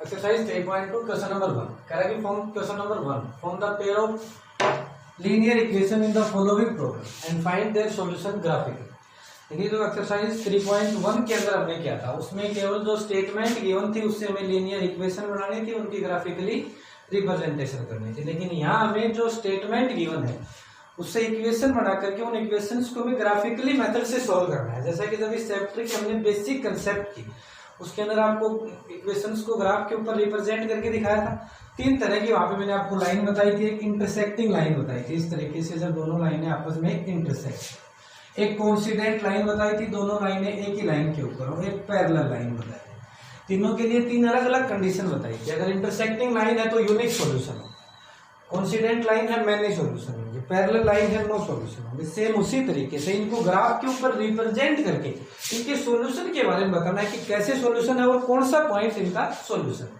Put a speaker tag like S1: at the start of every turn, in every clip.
S1: Exercise 3.2 question number 1 कह रहा है कि form question number 1 form the pair of linear equation in the following problem and find their solution graphically. देखिए जो exercise 3.1 के अंदर हमने किया था उसमें केवल जो स्टेटमेंट गिवन थी उससे हमें लीनियर इक्वेशन बनानी थी, उनकी ग्राफिकली रिप्रेजेंटेशन करनी थी। लेकिन यहाँ हमें जो स्टेटमेंट गिवन है उससे इक्वेशन बना करके उन इक्वेशंस को हमें ग्राफिकली मेथड से सॉल्व करना है। जैसा कि जब इस चैप्टर की हमने बेसिक कंसेप्ट की उसके अंदर आपको इक्वेशंस को ग्राफ के ऊपर रिप्रेजेंट करके दिखाया था। तीन तरह की वहां पे मैंने आपको लाइन बताई थी, एक इंटरसेक्टिंग लाइन बताई थी, इस तरीके से जब दोनों लाइनें आपस में इंटरसेक्ट, एक कोइंसिडेंट लाइन बताई थी, दोनों लाइनें एक ही लाइन के ऊपर, और एक पैरेलल लाइन बताई थी। तीनों के लिए तीन अलग अलग कंडीशन बताई थी। अगर इंटरसेक्टिंग लाइन है तो यूनिक सॉल्यूशन हो, कोइंसिडेंट लाइन है मैनी सॉल्यूशन होंगे, पैरेलल लाइन है नो सॉल्यूशन होंगे। सेम उसी तरीके से इनको ग्राफ के ऊपर रिप्रेजेंट करके इनके सॉल्यूशन के बारे में बताना है कि कैसे सॉल्यूशन है और कौन सा पॉइंट इनका सॉल्यूशन है।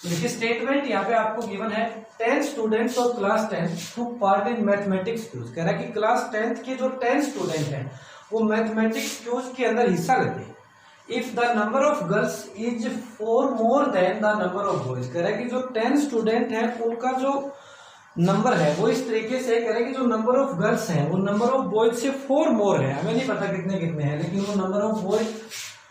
S1: तो देखिए स्टेटमेंट यहाँ पे आपको गिवन है 10 students of class 10 took part in mathematics quiz. कह रहा है कि क्लास 10th के जो 10 स्टूडेंट हैं वो मैथमेटिक्स क्यूज के अंदर हिस्सा लेते हैं। If the number of girls is 4 more than the number of boys. कह रहा है कि जो 10 स्टूडेंट हैं उनका जो नंबर है वो इस तरीके से कह रहे हैं कि जो नंबर ऑफ गर्ल्स हैं वो नंबर ऑफ बॉयज से 4 मोर है। हमें नहीं पता कितने कितने हैं, लेकिन वो नंबर ऑफ बॉयज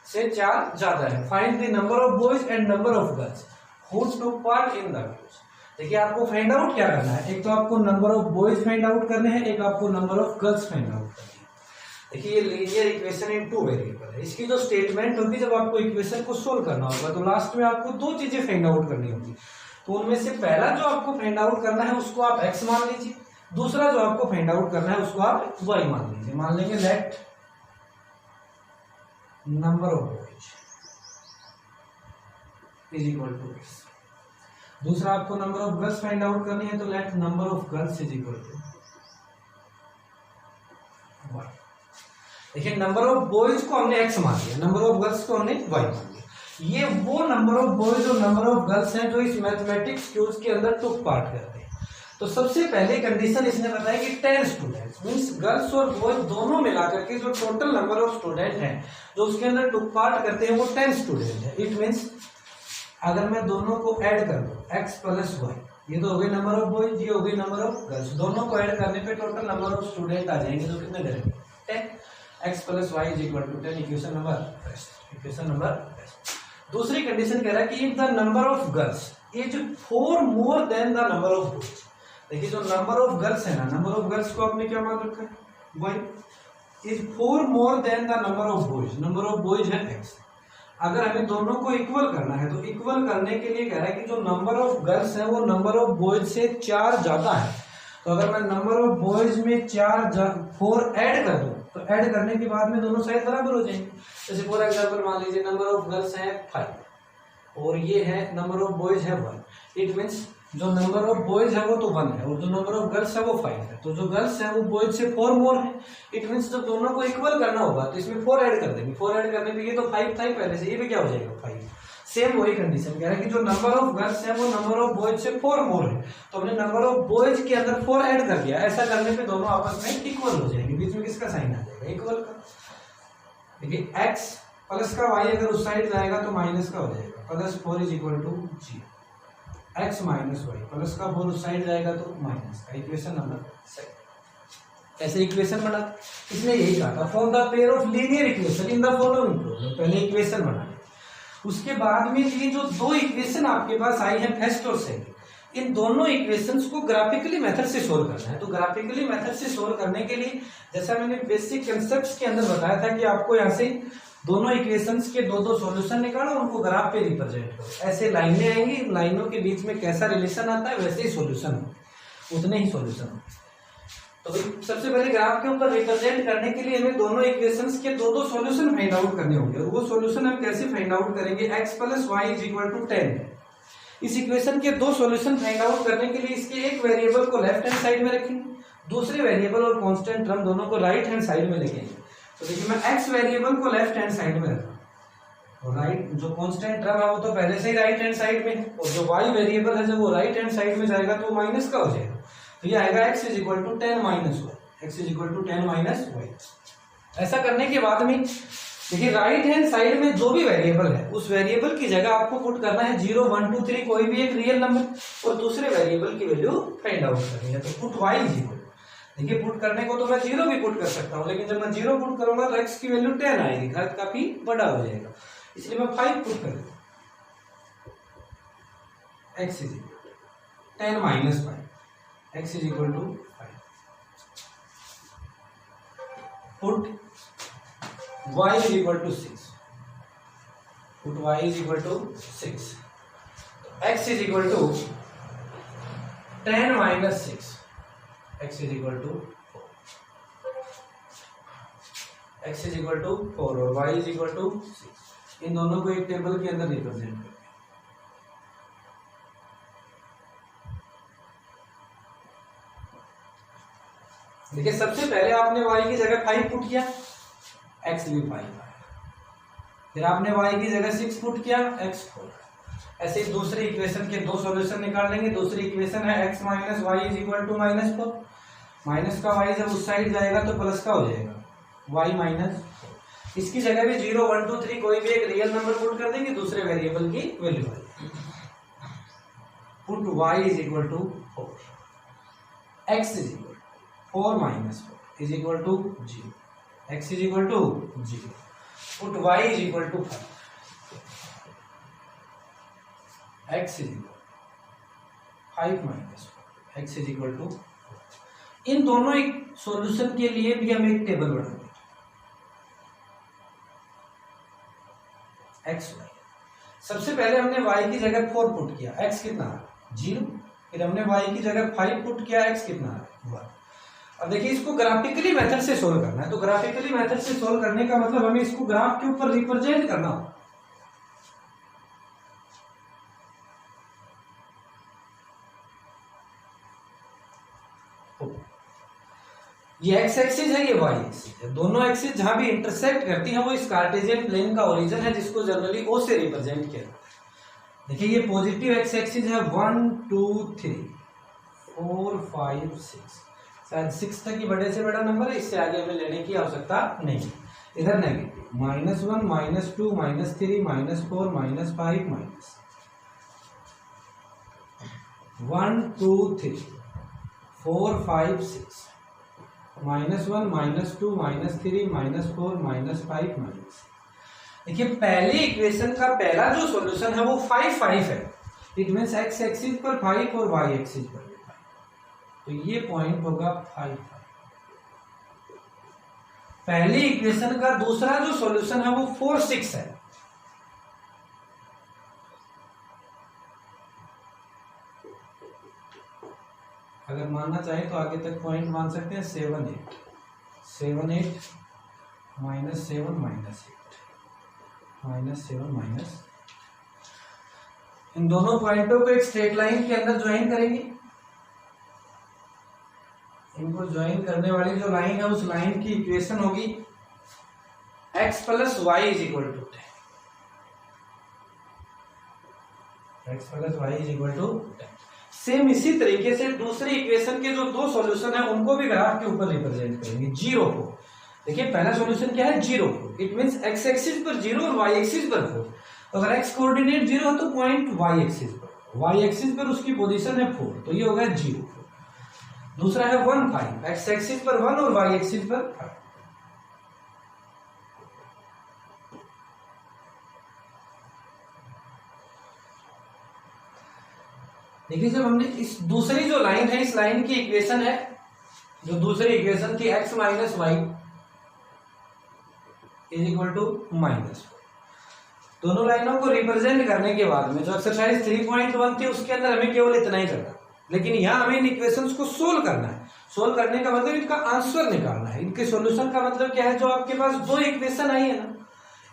S1: से 4 ज्यादा है। Find the number of boys and number of girls who took part in the quiz. देखिए आपको फाइंड आउट क्या करना है, एक तो आपको number of boys find out करने हैं, एक आपको number of girls find out करनी है। देखिए ये लीनियर इक्वेशन इन 2 वेरिएबल है। इसकी जो स्टेटमेंट होगी जब आपको इक्वेशन को सोल्व करना होगा तो लास्ट में आपको दो चीजें फाइंड आउट करनी होगी। तो उनमें से पहला जो आपको फाइंड आउट करना है उसको आप x मान लीजिए, दूसरा जो आपको फाइंड आउट करना है उसको आप y मान लीजिए। मान लेंगे let number of boys is equal to x। दूसरा आपको number of girls find out करनी है तो let number of girls is equal to y। देखिए नंबर ऑफ बॉयज को हमने x मान लिया, नंबर ऑफ गर्ल्स को हमने y मान लिया। ये वो नंबर ऑफ बॉयज और नंबर ऑफ गर्ल्स हैं जो इस मैथमेटिक्स क्यूज के अंदर टुक पार्ट करते हैं। तो सबसे पहले कंडीशन इसने बताया कि 10 स्टूडेंट्स मींस गर्ल्स और बॉयज दोनों मिलाकर के जो टोटल नंबर ऑफ स्टूडेंट हैं जो उसके अंदर टुक पार्ट करते हैं वो 10 स्टूडेंट है। इट मींस अगर मैं दोनों को ऐड कर दूं x प्लस y, ये तो हो गई नंबर ऑफ बॉयज, ये हो गई नंबर ऑफ गर्ल्स, दोनों को ऐड करने पे टोटल नंबर ऑफ स्टूडेंट आ जाएंगे जो कितने करेंगे 10। x plus y is equal to 10। Equation number first. Equation number first. दूसरी कंडीशन कह रहा है कि if the number of girls is 4 more than the number of boys. देखिए जो नंबर ऑफ गर्ल्स है ना, नंबर ऑफ गर्ल्स को आपने क्या मान रखा है y is 4 more than the number of boys. Number of boys है x। अगर हमें दोनों को इक्वल करना है तो इक्वल करने के लिए कह रहा है कि जो नंबर ऑफ गर्ल्स है वो नंबर ऑफ बॉयज से 4 ज्यादा है। तो अगर मैं नंबर ऑफ बॉयज में 4 ऐड कर दूं तो ऐड करने के बाद में दोनों साइड बराबर हो जाएंगे। जैसे फॉर एग्जांपल मान लीजिए नंबर ऑफ गर्ल्स है 5 और ये है नंबर ऑफ बॉयज है 1। इट मींस जो नंबर ऑफ बॉयज है वो तो 1 है और जो नंबर ऑफ गर्ल्स है वो 5 है। तो जो गर्ल्स है वो बॉयज से 4 मोर है। इट मींस जब दोनों को इक्वल करना होगा तो इसमें 4 ऐड कर देंगे। 4 ऐड करने पे ये तो 5 था ही पहले से, ये भी क्या हो जाएगा 5। सेम वही कंडीशन कह रहा है कि जो नंबर ऑफ गर्ल्स है वो नंबर ऑफ बॉयज से 4 मोर है। तो हमने नंबर ऑफ बॉयज के अंदर 4 ऐड कर दिया। ऐसा करने पे दोनों आपस में इक्वल हो जाएंगे। बीच में किसका साइन आ जाएगा, इक्वल का। देखिए x प्लस का y अगर उस साइड जाएगा तो माइनस का हो जाएगा। Plus 4 is equal to 0। x minus y plus का 4 उस साइड जाएगा तो माइनस का। Equation number 7। ऐसे इक्वेशन बना, इसने यही कहा था form the pair of linear equation in the following problem. पहले इक्वेशन बनाने, उसके बाद में ये जो दो इक्वेशन आपके पास आई है फर्स्ट और सेकंड, इन दोनों इक्वेशंस को ग्राफिकली मेथड से सोल्व करना है। तो ग्राफिकली मेथड से सोल्व करने के लिए जैसा मैंने बेसिक कंसेप्ट्स के अंदर बताया था कि आपको यहाँ से दोनों इक्वेशंस के दो सॉल्यूशन निकालो, उनको ग्राफ पे रिप्रेजेंट करो। ऐसे लाइनें आएंगी, इन लाइनों के बीच में कैसा रिलेशन आता है वैसे ही सॉल्यूशन हो, उतने ही सॉल्यूशन हो। तो सबसे पहले ग्राफ के ऊपर रिप्रेजेंट करने के लिए हमें दोनों इक्वेशंस के दो सॉल्यूशन फाइंड आउट करने होंगे। और वो सॉल्यूशन हम कैसे फाइंड आउट करेंगे, x plus y is equal to 10। इस इक्वेशन के दो सॉल्यूशन फाइंड आउट करने के लिए इसके एक वेरिएबल को लेफ्ट हैंड साइड में रखेंगे, दूसरे वेरिएबल और कांस्टेंट टर्म दोनों को राइट हैंड साइड में लिखेंगे। तो देखिए मैं x वेरिएबल को लेफ्ट हैंड साइड में रखा और राइट जो कांस्टेंट टर्म है वो तो पहले से ही राइट हैंड साइड में, और जो y वेरिएबल है जब वो राइट हैंड साइड में जाएगा तो माइनस का हो जाएगा। तो ये आएगा x is equal to 10 minus y. x is equal to 10 minus y. ऐसा करने के बाद में देखिए राइट हैंड साइड में जो भी वेरिएबल है उस वेरिएबल की जगह आपको पुट करना है 0 1 2 3 कोई भी एक रियल नंबर और दूसरे वेरिएबल की वैल्यू फाइंड आउट करनी है। तो पुट y 0। देखिए पुट करने को तो मैं 0 भी पुट कर सकता हूँ, लेकिन जब मैं 0 पुट करूंगा तो x की वैल्यू 10 आएगी, घात काफी बड़ा हो जाएगा, इसलिए मैं 5 पुट कर दूँ। x is equal 10 minus 5, x is equal to 5। Put y is equal to 6. Put y is equal to 6. X is equal to 10 minus 6. X is equal to 4. X is equal to 4 और y is equal to 6. इन दोनों को एक table के अंदर represent करें। देखिए सबसे पहले आपने y की जगह 5 पुट किया, x भी 5 आया। फिर आपने y की जगह 6 पुट किया, x 4। ऐसे ही दूसरी इक्वेशन के दो सॉल्यूशन निकाल लेंगे। दूसरी इक्वेशन है x minus y is equal to -4। Minus का y जब उस साइड जाएगा तो प्लस का हो जाएगा y माइनस 4। इसकी जगह भी 0 1 2 3 कोई भी एक रियल नंबर पुट कर देंगे, दूसरे वेरिएबल की वैल्यू आएगी। Put y is equal to 4, x is equal 4 minus 4 is equal to 0, x is equal to 0. Put y is equal to 5. X is equal 5 minus 4. X is equal to 4. इन दोनों एक solution के लिए भी हम एक table बनाएंगे। x y। सबसे पहले हमने y की जगह 4 पुट किया, x कितना है 0। फिर हमने y की जगह 5 पुट किया, x कितना है 1। अब देखिए इसको ग्राफिकली मेथड से सोल्व करना है। तो ग्राफिकली मेथड से सोल्व करने का मतलब हमें इसको ग्राफ के ऊपर रिप्रेजेंट करना हो। ये x एक्सिस है, ये y एक्सिस है। दोनों एक्सिस जहां भी इंटरसेक्ट करती हैं वो इस कार्टेशियन प्लेन का ओरिजिन है, जिसको जनरली o से रिप्रेजेंट किया जाता है। देखिए ये पॉजिटिव x एक्सिस है 1 2 3 4 5 6, शायद 6 तक ही बड़े से बड़ा नंबर है, इससे आगे हमें लेने की आवश्यकता नहीं। इधर नेगेटिव -1 -2 -3 -4 -5 1 2 3 4 5 6 -1 -2 -3 -4 -5 देखिए पहली इक्वेशन का पहला जो सॉल्यूशन है वो 5 5 है। इट मींस x एक्सिस पर 5 और y एक्सिस पर 5, तो ये पॉइंट होगा 5 5। पहली इक्वेशन का दूसरा जो सॉल्यूशन है वो 4 6 है। अगर मानना चाहे तो आगे तक पॉइंट मान सकते हैं 7 8 -7 -8 -7 इन दोनों पॉइंटों को एक स्ट्रेट लाइन के अंदर ज्वाइन करेंगे। इनको ज्वाइन करने वाली जो लाइन है उस लाइन की इक्वेशन होगी x plus y is equal to 10। x plus y is equal to 10। Same इसी तरीके से दूसरी इक्वेशन के जो दो सॉल्यूशन है उनको भी ग्राफ के ऊपर रिप्रेजेंट करेंगे। 0 को देखिए पहला सॉल्यूशन क्या है 0 को, इट मींस x एक्सिस पर 0 और y एक्सिस पर 4। तो अगर x कोऑर्डिनेट 0 है तो पॉइंट y एक्सिस पर, y एक्सिस पर उसकी पोजीशन है 4, तो ये हो गया 0। दूसरा है 1 5, x एक्सिस पर 1 और y एक्सिस पर 5। देखिए जब हमने इस दूसरी जो लाइन है, इस लाइन की इक्वेशन है जो दूसरी इक्वेशन थी x minus y is equal to -4। दोनों लाइनों को रिप्रेजेंट करने के बाद में जो एक्सरसाइज 3.1 थी उसके अंदर हमें केवल इतना ही करना, लेकिन यहाँ हमें इन इक्वेशंस को सोल्व करना है। सोल्व करने का मतलब इनका आंसर निकालना है। इनके सॉल्यूशन का मतलब क्या है, जो आपके पास दो इक्वेशन आई है ना,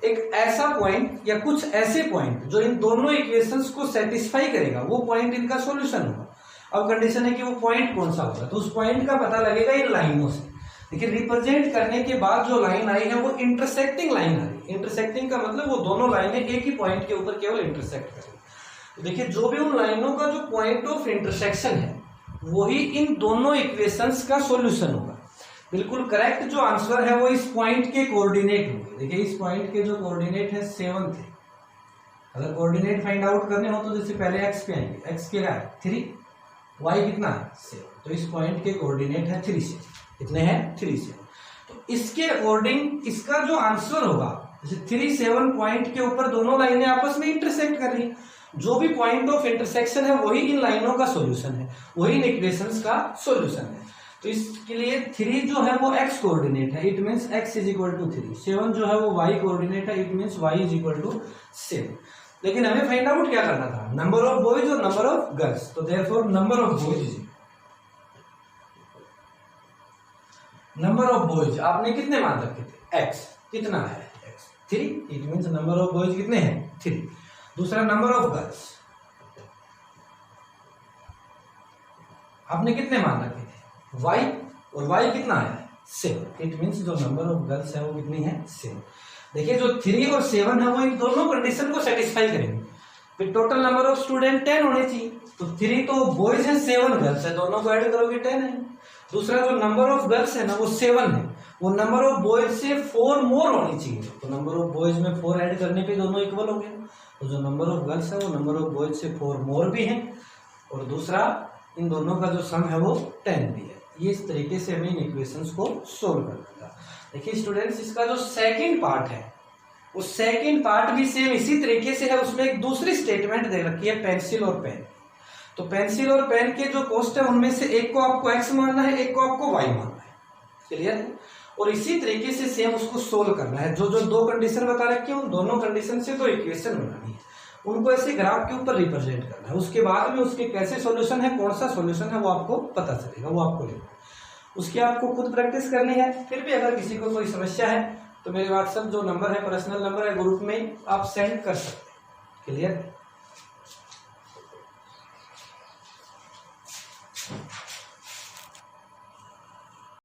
S1: एक ऐसा पॉइंट या कुछ ऐसे पॉइंट जो इन दोनों इक्वेशंस को सेटिस्फाई करेगा, वो पॉइंट इनका सॉल्यूशन होगा। अब कंडीशन है कि वो पॉइंट कौन सा होगा, तो उस पॉइंट का पता लगेगा इन लाइनों से। देखिए रिप्रेजेंट करने के बाद जो लाइन आई है वो इंटरसेक्टिंग लाइन आ रही है। इंटरसेक्टिंग का मतलब वो दोनों लाइनें एक ही पॉइंट के ऊपर केवल इंटरसेक्ट करेंगी। तो देखिए जो भी उन लाइनों का जो पॉइंट ऑफ इंटरसेक्शन है वही इन दोनों इक्वेशंस का सॉल्यूशन होगा। बिल्कुल करेक्ट जो आंसर है वो इस पॉइंट के कोऑर्डिनेट होंगे। देखिए इस पॉइंट के जो कोऑर्डिनेट है 7 थे। अगर कोऑर्डिनेट फाइंड आउट करने हो तो जैसे पहले x पे आएंगे, x क्या है 3, y कितना है 7, तो इस पॉइंट के कोऑर्डिनेट है 3 से, कितने हैं 3 से। तो इसके अकॉर्डिंग इसका जो आंसर होगा, जैसे 3 7 पॉइंट के ऊपर दोनों लाइनें आपस में इंटरसेक्ट कर रही, जो भी पॉइंट ऑफ इंटरसेक्शन है वही इन लाइनों का सॉल्यूशन है, वही इन इक्वेशंस का सॉल्यूशन है। तो इसके लिए 3 जो है वो x कोऑर्डिनेट है, it means x is equal to 3। 7 जो है वो y कोऑर्डिनेट है, it means y is equal to 7। लेकिन हमें फाइंड आउट क्या करना था, नंबर ऑफ बॉयज और नंबर ऑफ गर्ल्स। तो देयरफॉर नंबर ऑफ बॉयज आपने कितने मान रखे थे x, कितना है x 3, it means number of boys कितने हैं 3। दूसरा नंबर ऑफ गर्ल्स आपने कितने मान रखे थे y, और y कितना है 7, इट मींस जो नंबर ऑफ गर्ल्स है वो कितनी है 7। देखिए जो 3 और 7 है वो इन दोनों कंडीशन को सेटिस्फाई करेंगे। फिर टोटल नंबर ऑफ स्टूडेंट 10 होने चाहिए, तो 3 तो बॉयज है 7 गर्ल्स है, दोनों को ऐड करोगे 10 है। दूसरा जो नंबर ऑफ गर्ल्स है ना वो 7 है, वो नंबर ऑफ बॉयज से 4 मोर होनी चाहिए, तो नंबर ऑफ बॉयज में 4 ऐड करने पे दोनों इक्वल हो गए। तो जो नंबर ऑफ गर्ल्स है वो नंबर ऑफ बॉयज से 4 मोर भी है, और दूसरा इन दोनों का जो सम है वो 10 भी है। ये इस तरीके से हमें इन इक्वेशंस को सोल्व करना था। देखिए स्टूडेंट्स इसका जो सेकंड पार्ट है वो सेकंड पार्ट भी सेम इसी तरीके से है। उसमें एक दूसरी स्टेटमेंट दे रखी है पेंसिल और पेन। तो पेंसिल और पेन के जो कॉस्ट है उनमें से एक को आपको x मानना है, एक को आपको y मानना है, क्लियर है। और इसी तरीके से सेम उसको सोल्व करना है। जो जो दो कंडीशन बता रखी है उन दोनों कंडीशन से दो इक्वेशन बनानी है, उनको ऐसे ग्राफ के ऊपर रिप्रेजेंट करना है। उसके बाद में उसके कैसे सॉल्यूशन है, कौन सा सॉल्यूशन है वो आपको पता चलेगा, वो आपको लेना है, उसकी आपको खुद प्रैक्टिस करनी है। फिर भी अगर किसी को कोई समस्या है तो मेरे व्हाट्सएप जो नंबर है, पर्सनल नंबर है, ग्रुप में आप सेंड कर सकते हैं, क्लियर।